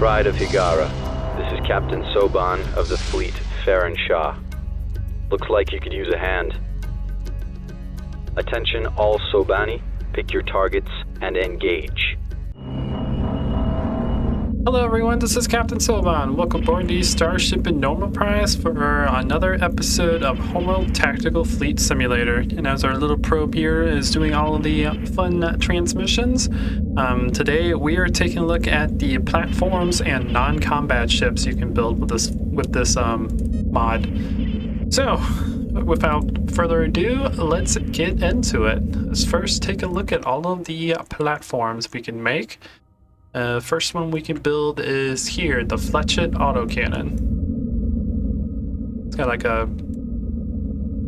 Pride of Higara. This is Captain Soban of the fleet, Farron Shah. Looks like you could use a hand. Attention all Sobani, pick your targets and engage. Hello everyone, this is Captain Soban. Welcome aboard the Starship Enterprise for another episode of Homeworld Tactical Fleet Simulator. And as our little probe here is doing all of the fun transmissions, today we are taking a look at the platforms and non-combat ships you can build with this mod. So, without further ado, let's get into it. Let's first take a look at all of the platforms we can make. First one we can build is here, the Fletchett autocannon. It's got like a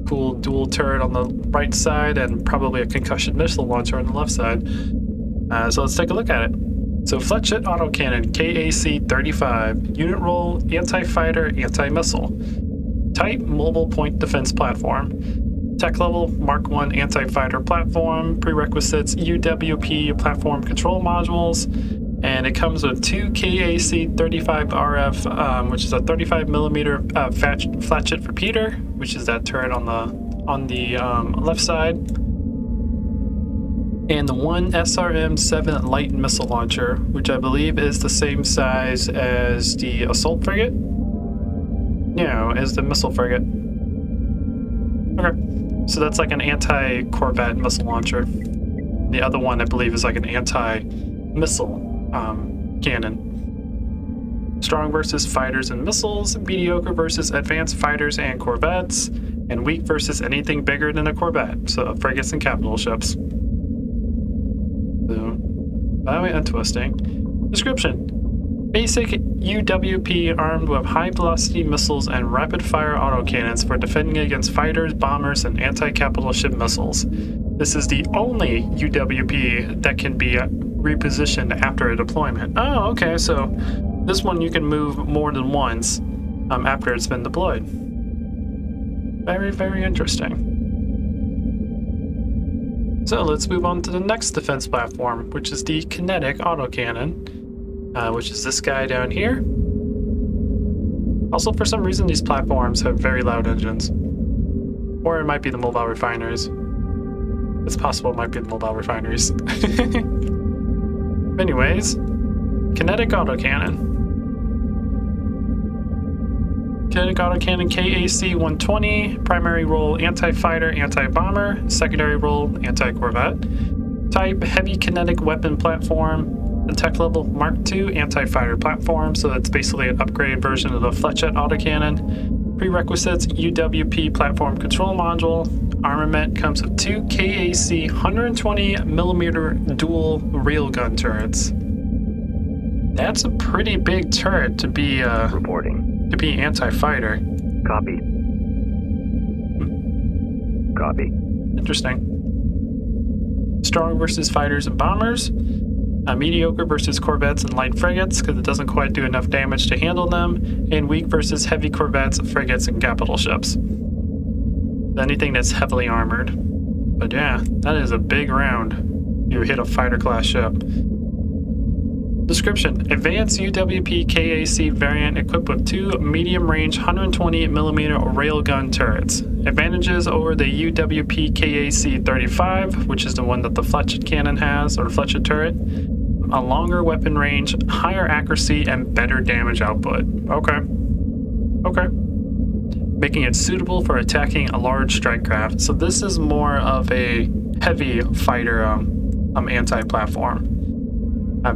cool dual turret on the right side and probably a concussion missile launcher on the left side. So let's take a look at it. So Fletchett autocannon, KAC 35, unit role, anti-fighter, anti-missile. Type, mobile point defense platform. Tech level, Mark 1 anti-fighter platform. Prerequisites, UWP platform control modules. And it comes with two KAC 35 RF, which is a 35mm Fletchett repeater, which is that turret on the left side, and the one SRM-7 light missile launcher, which I believe is the same size as the assault frigate. No, as the missile frigate. Okay, so that's like an anti-corvette missile launcher. The other one, I believe, is like an anti-missile cannon. Strong versus fighters and missiles, mediocre versus advanced fighters and corvettes, and weak versus anything bigger than a corvette, so frigates and capital ships. So, very interesting. Description. Basic UWP armed with high-velocity missiles and rapid-fire autocannons for defending against fighters, bombers, and anti-capital ship missiles. This is the only UWP that can be repositioned after a deployment. Oh, okay, so this one you can move more than once after it's been deployed. Very, very interesting. So let's move on to the next defense platform, which is the Kinetic autocannon, which is this guy down here. Also, for some reason, these platforms have very loud engines. Or it might be the mobile refineries. It's possible it might be the mobile refineries. Anyways, Kinetic autocannon. Kinetic autocannon KAC 120, primary role anti-fighter, anti-bomber, secondary role anti-corvette. Type heavy kinetic weapon platform. The tech level Mark II anti-fighter platform, so that's basically an upgraded version of the Fletchett autocannon. Prerequisites UWP platform control module. Armament comes with two KAC 120mm dual railgun turrets. That's a pretty big turret to be Reporting. To be anti-fighter. Copy. Copy. Interesting. Strong versus fighters and bombers. Mediocre versus corvettes and light frigates because it doesn't quite do enough damage to handle them, and weak versus heavy corvettes, frigates, and capital ships. Anything that's heavily armored. But yeah, that is a big round. You hit a fighter class ship. Description. Advanced UWP KAC variant equipped with two medium-range 120mm railgun turrets. Advantages over the UWP KAC 35, which is the one that the Fletchett cannon has, or the Fletchett turret. A longer weapon range, higher accuracy, and better damage output. Okay. Okay. Making it suitable for attacking a large strike craft. So this is more of a heavy fighter anti-platform.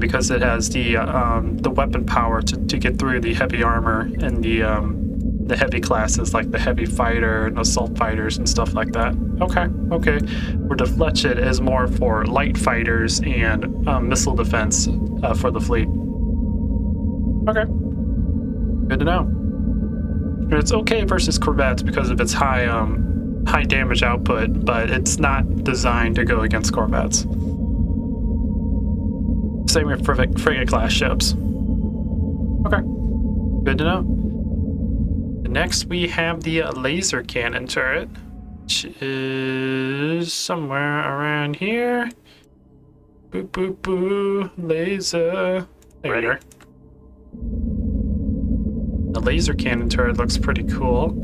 Because it has the weapon power to get through the heavy armor and the heavy classes like the heavy fighter and assault fighters and stuff like that. Okay, okay. Where the Fletchett is more for light fighters and missile defense for the fleet. Okay, good to know. And it's okay versus corvettes because of its high damage output, but it's not designed to go against corvettes. Same with frigate class ships. Okay, good to know. Next we have the laser cannon turret, which is somewhere around here. Boo boo boo, laser. There you are. The laser cannon turret looks pretty cool.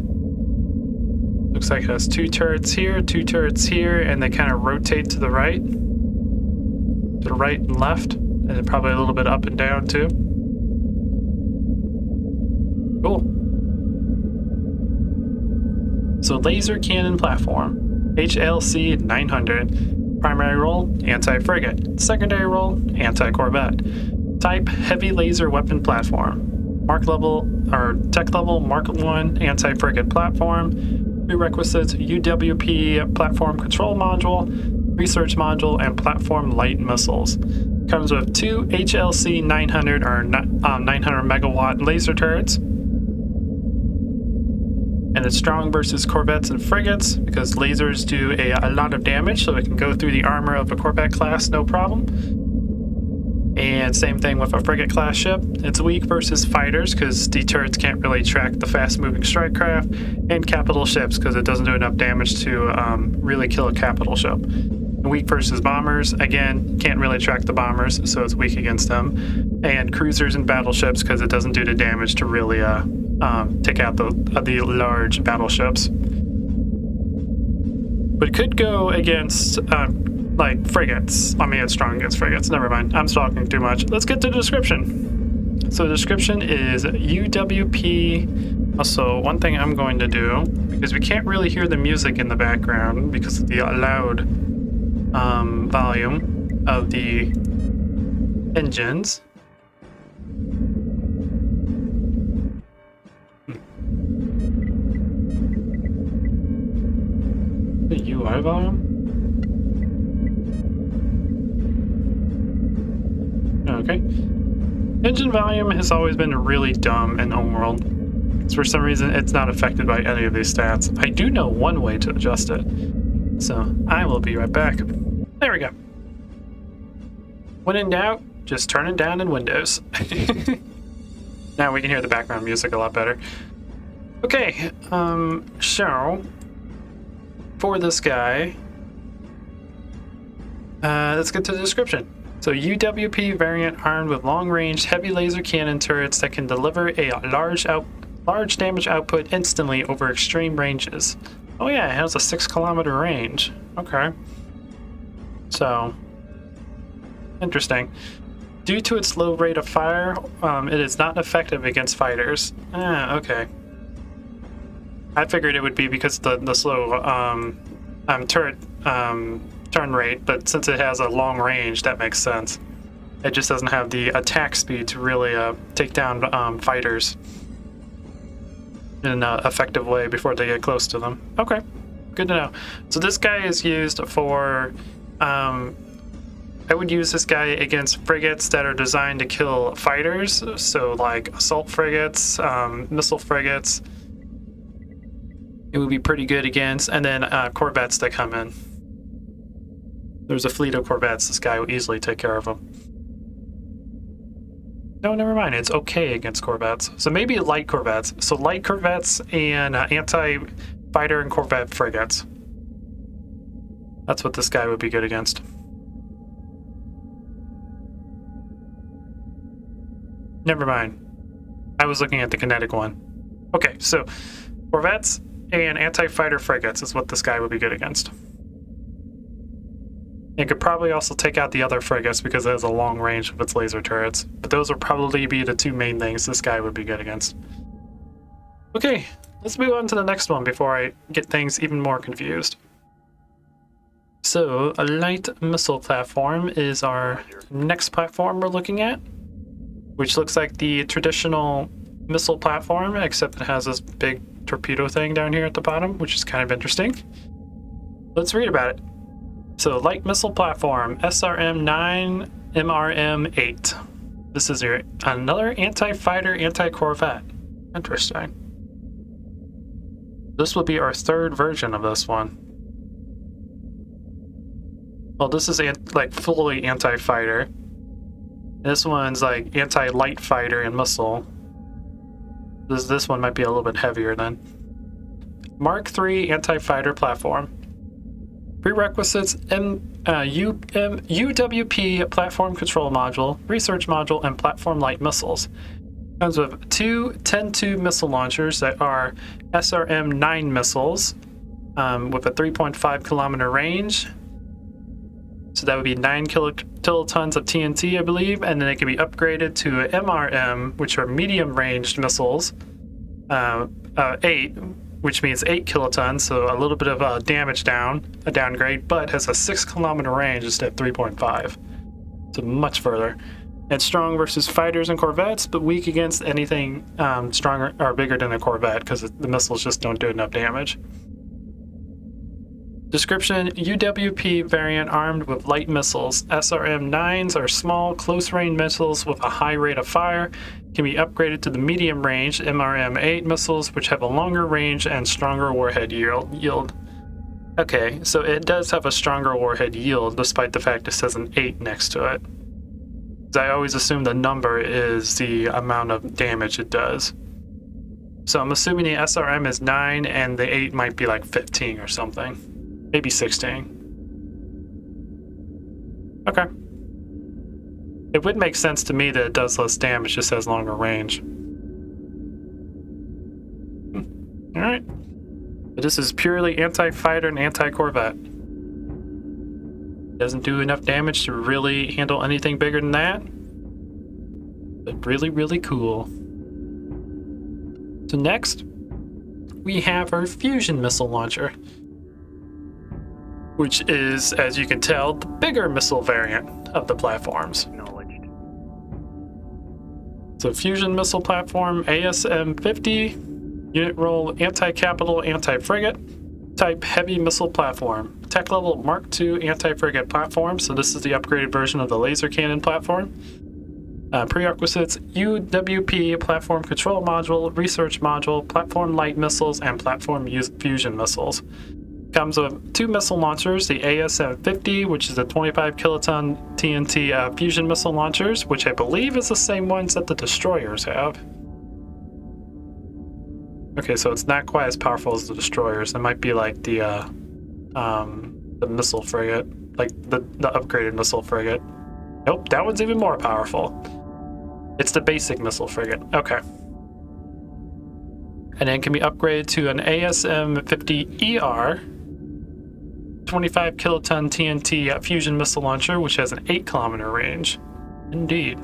Looks like it has 2 turrets here, 2 turrets here, and they kind of rotate to the right and left, and then probably a little bit up and down too. Cool. So laser cannon platform, HLC 900. Primary role, anti-frigate. Secondary role, anti-corvette. Type, heavy laser weapon platform. Tech level Mark 1 anti-frigate platform. Prerequisites, UWP platform control module, research module, and platform light missiles. Comes with 2 HLC 900 or 900 megawatt laser turrets. And it's strong versus corvettes and frigates because lasers do a lot of damage, so it can go through the armor of a corvette class no problem. And same thing with a frigate class ship. It's weak versus fighters because the turrets can't really track the fast moving strike craft, and capital ships because it doesn't do enough damage to really kill a capital ship. Weak versus bombers, again, can't really track the bombers, so it's weak against them. And cruisers and battleships because it doesn't do the damage to really take out the large battleships. But it could go against like frigates. I mean, it's strong against frigates. Never mind. I'm talking too much. Let's get to the description. So the description is UWP. Also, one thing I'm going to do, because we can't really hear the music in the background because of the loud volume of the engines. The UI volume? Okay. Engine volume has always been really dumb in Homeworld. For some reason, it's not affected by any of these stats. I do know one way to adjust it, so I will be right back. There we go. When in doubt, just turn it down in Windows. Now we can hear the background music a lot better. Okay, so for this guy, let's get to the description. So UWP variant armed with long-range heavy laser cannon turrets that can deliver a large damage output instantly over extreme ranges. Oh yeah, it has a 6-kilometer range. Okay. So, interesting. Due to its low rate of fire, it is not effective against fighters. Okay. I figured it would be because of the slow turret turn rate, but since it has a long range, that makes sense. It just doesn't have the attack speed to really take down fighters in an effective way before they get close to them. Okay, good to know. So this guy is used for, I would use this guy against frigates that are designed to kill fighters, so like assault frigates, missile frigates. It would be pretty good against, and then corvettes that come in. There's a fleet of corvettes, this guy will easily take care of them. No, never mind, it's okay against corvettes. So maybe light corvettes. So light corvettes and anti-fighter and corvette frigates. That's what this guy would be good against. Never mind. I was looking at the kinetic one. Okay, so corvettes and anti-fighter frigates is what this guy would be good against. It could probably also take out the other frigates because it has a long range of its laser turrets. But those would probably be the 2 main things this guy would be good against. Okay, let's move on to the next one before I get things even more confused. So, a light missile platform is our next platform we're looking at, which looks like the traditional missile platform, except it has this big torpedo thing down here at the bottom, which is kind of interesting. Let's read about it. So, light missile platform, SRM-9 MRM-8. This is another anti-fighter, anti-corvette. Interesting. This will be our 3rd version of this one. Well, this is like fully anti-fighter. This one's like anti-light fighter and missile. This one might be a little bit heavier then. Mark III anti-fighter platform. Prerequisites, UWP platform control module, research module, and platform light missiles. Comes with two 10-2 missile launchers that are SRM-9 missiles with a 3.5 kilometer range. So that would be 9 kilotons of TNT, I believe, and then it can be upgraded to MRM, which are medium-ranged missiles, 8, which means 8 kilotons, so a little bit of a downgrade, but has a 6 kilometer range instead of 3.5, so much further. It's strong versus fighters and corvettes, but weak against anything stronger or bigger than a corvette because the missiles just don't do enough damage. Description: UWP variant armed with light missiles. SRM-9s are small, close-range missiles with a high rate of fire. Can be upgraded to the medium-range MRM-8 missiles, which have a longer range and stronger warhead yield. Okay, so it does have a stronger warhead yield, despite the fact it says an 8 next to it. I always assume the number is the amount of damage it does. So I'm assuming the SRM is 9 and the 8 might be like 15 or something. Maybe 16. Okay. It would make sense to me that it does less damage, just has longer range. Alright. But this is purely anti-fighter and anti-corvette. Doesn't do enough damage to really handle anything bigger than that. But really, really cool. So next, we have our fusion missile launcher, which is, as you can tell, the bigger missile variant of the platforms. Acknowledged. So fusion missile platform ASM-50, unit role anti-capital, anti-frigate, type heavy missile platform. Tech level Mark II anti-frigate platform, so this is the upgraded version of the laser cannon platform. Prerequisites: UWP platform control module, research module, platform light missiles, and platform fusion missiles. Comes with 2 missile launchers, the ASM-50, which is a 25 kiloton TNT fusion missile launchers, which I believe is the same ones that the destroyers have. Okay, so it's not quite as powerful as the destroyers. It might be like the missile frigate, like the upgraded missile frigate. Nope, that one's even more powerful. It's the basic missile frigate. Okay. And then can be upgraded to an ASM-50ER, 25 kiloton TNT fusion missile launcher, which has an 8 kilometer range. Indeed.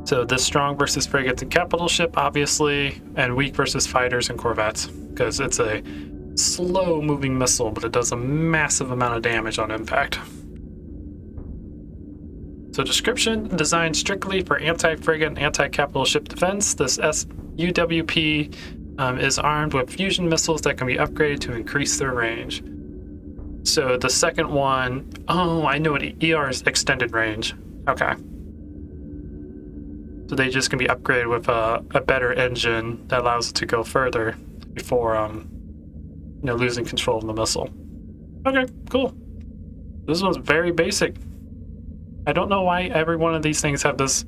So this strong versus frigates and capital ship, obviously, and weak versus fighters and corvettes, because it's a slow-moving missile, but it does a massive amount of damage on impact. So description: designed strictly for anti-frigate and anti-capital ship defense, this UWP is armed with fusion missiles that can be upgraded to increase their range. So the second one, oh, I know what ER is, extended range. Okay. So they just can be upgraded with a better engine that allows it to go further before losing control of the missile. Okay, cool. This one's very basic. I don't know why every one of these things have this.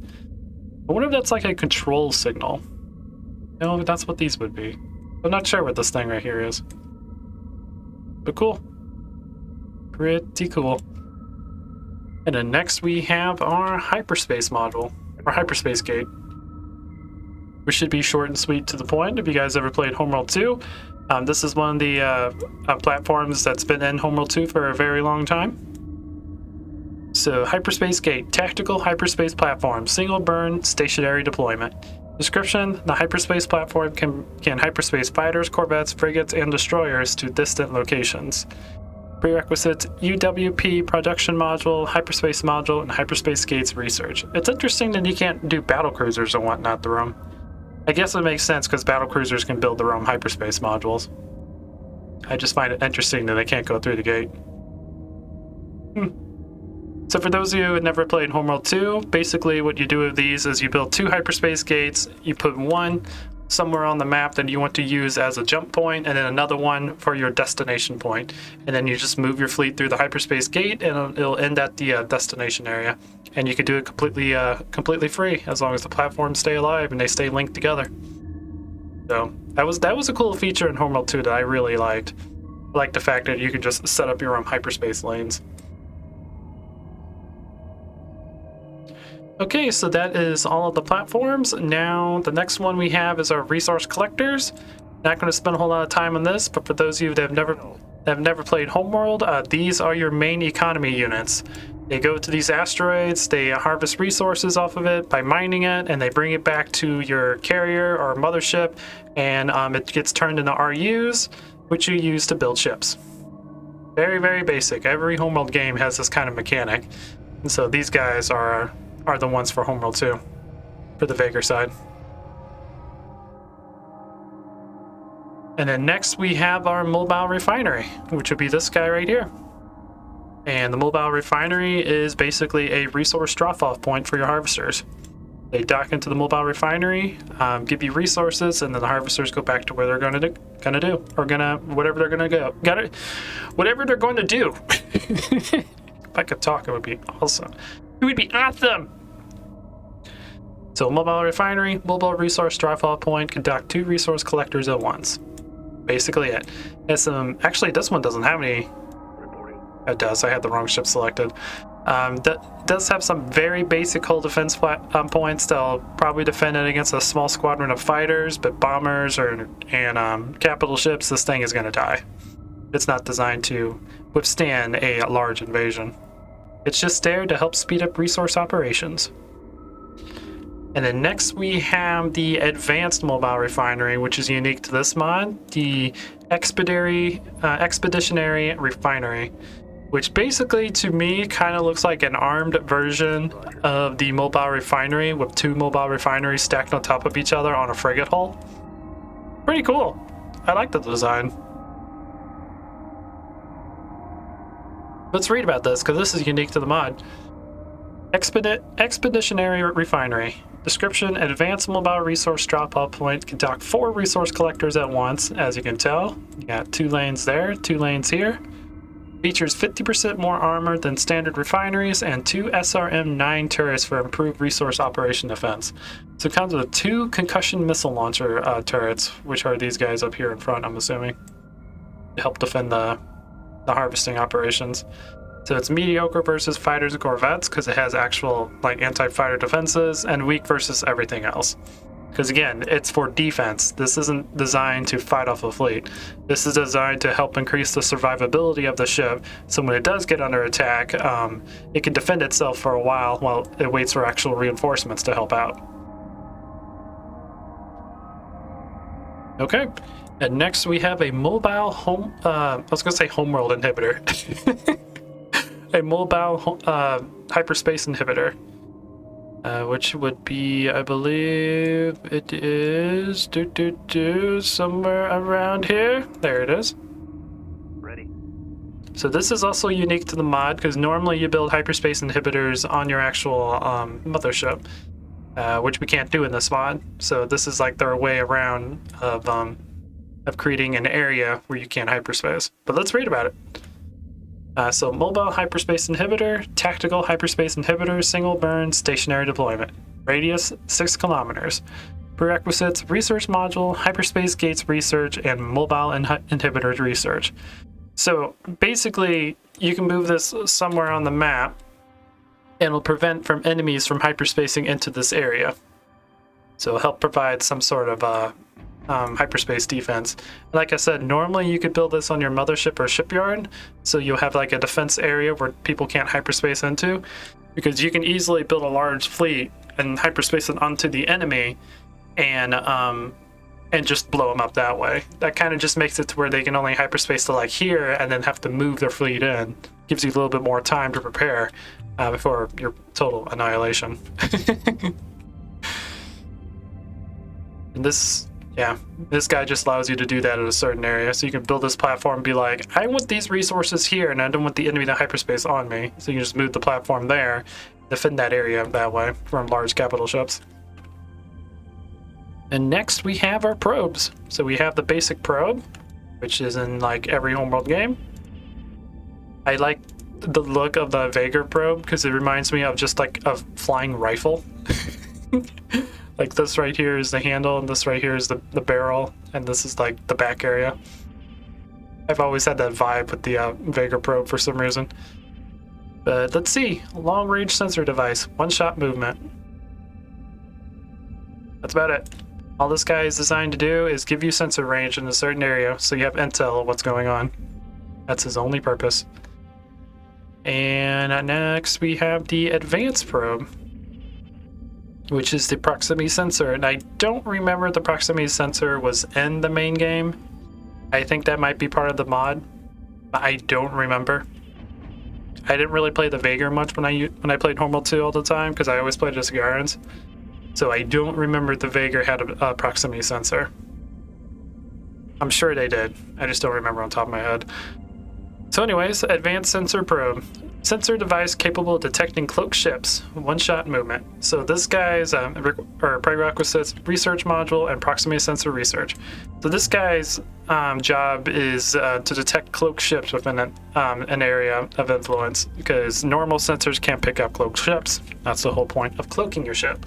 I wonder if that's like a control signal. No, that's what these would be. I'm not sure what this thing right here is. But cool. Pretty cool. And then next we have our hyperspace module, or Hyperspace Gate, which should be short and sweet to the point. If you guys ever played Homeworld 2, this is one of the platforms that's been in Homeworld 2 for a very long time. So Hyperspace Gate, tactical hyperspace platform, single burn, stationary deployment. Description: the hyperspace platform can hyperspace fighters, corvettes, frigates, and destroyers to distant locations. Prerequisites: UWP production module, hyperspace module, and Hyperspace Gates research. It's interesting that you can't do battle cruisers and whatnot through them. I guess it makes sense because battle cruisers can build their own hyperspace modules. I just find it interesting that they can't go through the gate. So for those of you who have never played Homeworld 2, basically what you do with these is you build 2 hyperspace gates, you put one somewhere on the map that you want to use as a jump point, and then another one for your destination point. And then you just move your fleet through the hyperspace gate, and it'll end at the destination area. And you can do it completely free, as long as the platforms stay alive and they stay linked together. So that was a cool feature in Homeworld 2 that I really liked. I like the fact that you can just set up your own hyperspace lanes. Okay, so that is all of the platforms. Now, the next one we have is our resource collectors. Not going to spend a whole lot of time on this, but for those of you that have never played Homeworld, these are your main economy units. They go to these asteroids, they harvest resources off of it by mining it, and they bring it back to your carrier or mothership, and it gets turned into RUs, which you use to build ships. Very, very basic. Every Homeworld game has this kind of mechanic. And so these guys are the ones for Homeworld 2, for the Vaygr side. And then next we have our mobile refinery, which would be this guy right here. And the mobile refinery is basically a resource drop-off point for your harvesters. They dock into the mobile refinery, give you resources, and then the harvesters go back to where they're whatever they're going to do. If I could talk, it would be awesome. It would be awesome. So mobile refinery, mobile resource drop-off point, can dock 2 resource collectors at once. Basically it. Actually, this one doesn't have any. It does. I had the wrong ship selected. That does have some very basic hull defense points. They'll probably defend it against a small squadron of fighters, but bombers and capital ships, this thing is going to die. It's not designed to withstand a large invasion. It's just there to help speed up resource operations. And then next we have the advanced mobile refinery, which is unique to this mod, the Expeditionary Refinery, which basically to me kind of looks like an armed version of the mobile refinery with 2 mobile refineries stacked on top of each other on a frigate hull. Pretty cool. I like the design. Let's read about this because this is unique to the mod. Expeditionary Refinery. Description: advanced mobile resource drop-off point can dock 4 resource collectors at once. As you can tell, you got 2 lanes there, 2 lanes here. Features 50% more armor than standard refineries and 2 SRM-9 turrets for improved resource operation defense. So it comes with 2 concussion missile launcher turrets, which are these guys up here in front, I'm assuming, to help defend the harvesting operations. So it's mediocre versus fighters and corvettes because it has actual anti-fighter defenses, and weak versus everything else. Because again, it's for defense. This isn't designed to fight off a fleet. This is designed to help increase the survivability of the ship, so when it does get under attack, it can defend itself for a while it waits for actual reinforcements to help out. Okay, and next we have a mobile Homeworld inhibitor. A mobile Hyperspace Inhibitor. Which would be, I believe it is somewhere around here. There it is. Ready. So this is also unique to the mod because normally you build hyperspace inhibitors on your actual mothership, which we can't do in this mod. So this is like their way around of creating an area where you can't hyperspace. But let's read about it. So mobile hyperspace inhibitor, tactical hyperspace inhibitor, single burn, stationary deployment. Radius 6 kilometers. Prerequisites: research module, hyperspace gates research, and mobile inhibitors research. So basically, you can move this somewhere on the map, and it'll prevent enemies from hyperspacing into this area. So it'll help provide some sort of hyperspace defense. Like I said, normally you could build this on your mothership or shipyard, so you'll have like a defense area where people can't hyperspace into, because you can easily build a large fleet and hyperspace it onto the enemy and just blow them up that way. That kind of just makes it to where they can only hyperspace to like here and then have to move their fleet in. Gives you a little bit more time to prepare before your total annihilation. And this guy just allows you to do that in a certain area. So you can build this platform and be like, I want these resources here and I don't want the enemy to hyperspace on me. So you can just move the platform there, defend that area that way from large capital ships. And next we have our probes. So we have the basic probe, which is in like every Homeworld game. I like the look of the Vaygr probe because it reminds me of just like a flying rifle. Like this right here is the handle, and this right here is the barrel, and this is like the back area. I've always had that vibe with the Vaygr probe for some reason. But let's see. Long-range sensor device. One-shot movement. That's about it. All this guy is designed to do is give you sensor range in a certain area, so you have intel of what's going on. That's his only purpose. And next we have the Advanced Probe, which is the proximity sensor. And I don't remember if the proximity sensor was in the main game. I think that might be part of the mod. I don't remember. I didn't really play the Vaygr much when I played Homeworld 2 all the time, because I always played as Garans. So I don't remember if the Vaygr had a proximity sensor. I'm sure they did. I just don't remember on top of my head. So anyways, Advanced Sensor Probe. Sensor device capable of detecting cloaked ships. One-shot movement. So this guy's prerequisites, research module, and proximity sensor research. So this guy's job is to detect cloaked ships within an area of influence, because normal sensors can't pick up cloaked ships. That's the whole point of cloaking your ship.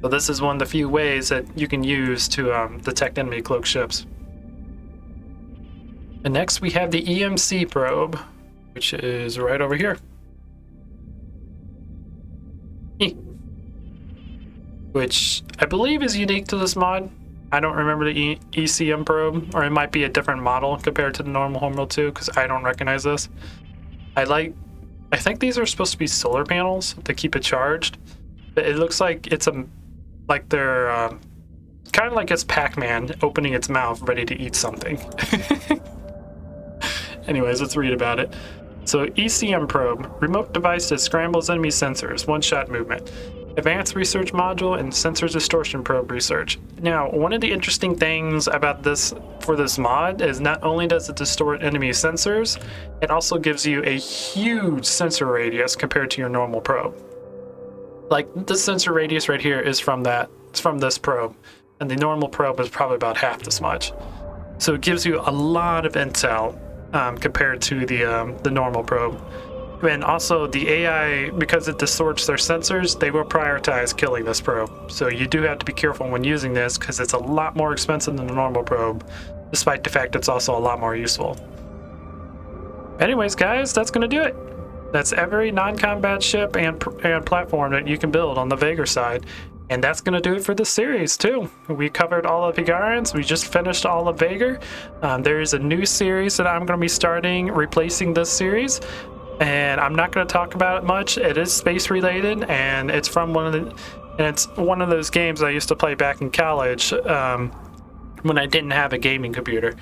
So this is one of the few ways that you can use to detect enemy cloaked ships. And next we have the EMC probe, which is right over here. Which I believe is unique to this mod. I don't remember the ECM probe, or it might be a different model compared to the normal Homeworld 2, because I don't recognize this. I think these are supposed to be solar panels to keep it charged, but it looks like they're kind of like it's Pac-Man opening its mouth ready to eat something. Anyways, let's read about it. So ECM probe, remote device that scrambles enemy sensors, one-shot movement. Advanced research module and sensor distortion probe research. Now, one of the interesting things about this for this mod is not only does it distort enemy sensors, it also gives you a huge sensor radius compared to your normal probe. Like this sensor radius right here is from this probe, and the normal probe is probably about half this much. So it gives you a lot of intel compared to the normal probe. And also the AI, because it distorts their sensors, they will prioritize killing this probe. So you do have to be careful when using this, because it's a lot more expensive than the normal probe, despite the fact it's also a lot more useful. Anyways, guys, that's going to do it. That's every non-combat ship and platform that you can build on the Vaygr side. And that's going to do it for this series, too. We covered all of Hygarans. We just finished all of Vaygr. There is a new series that I'm going to be starting, replacing this series. And I'm not going to talk about it much. It is space related, and it's from it's one of those games I used to play back in college when I didn't have a gaming computer.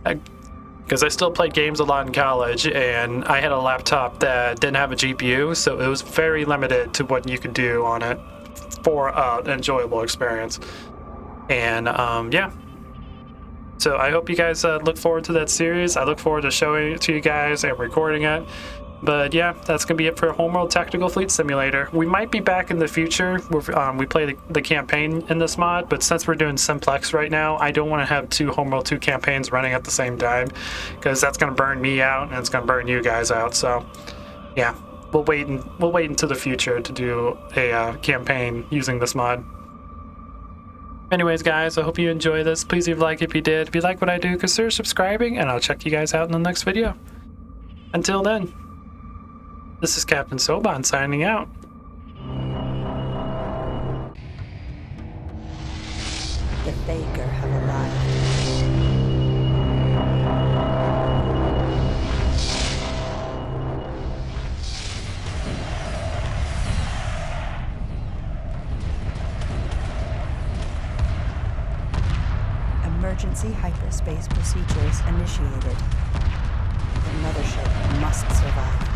Because I still played games a lot in college, and I had a laptop that didn't have a GPU, so it was very limited to what you could do on it for an enjoyable experience. And yeah. So I hope you guys look forward to that series. I look forward to showing it to you guys and recording it. But yeah, that's going to be it for Homeworld Tactical Fleet Simulator. We might be back in the future. We play the campaign in this mod, but since we're doing Simplex right now, I don't want to have two Homeworld 2 campaigns running at the same time, because that's going to burn me out and it's going to burn you guys out. So yeah, we'll wait until the future to do a campaign using this mod. Anyways, guys, I hope you enjoy this. Please leave a like if you did. If you like what I do, consider subscribing, and I'll check you guys out in the next video. Until then, this is Captain Soban signing out. The Vaygr have arrived. Emergency hyperspace procedures initiated. The mothership must survive.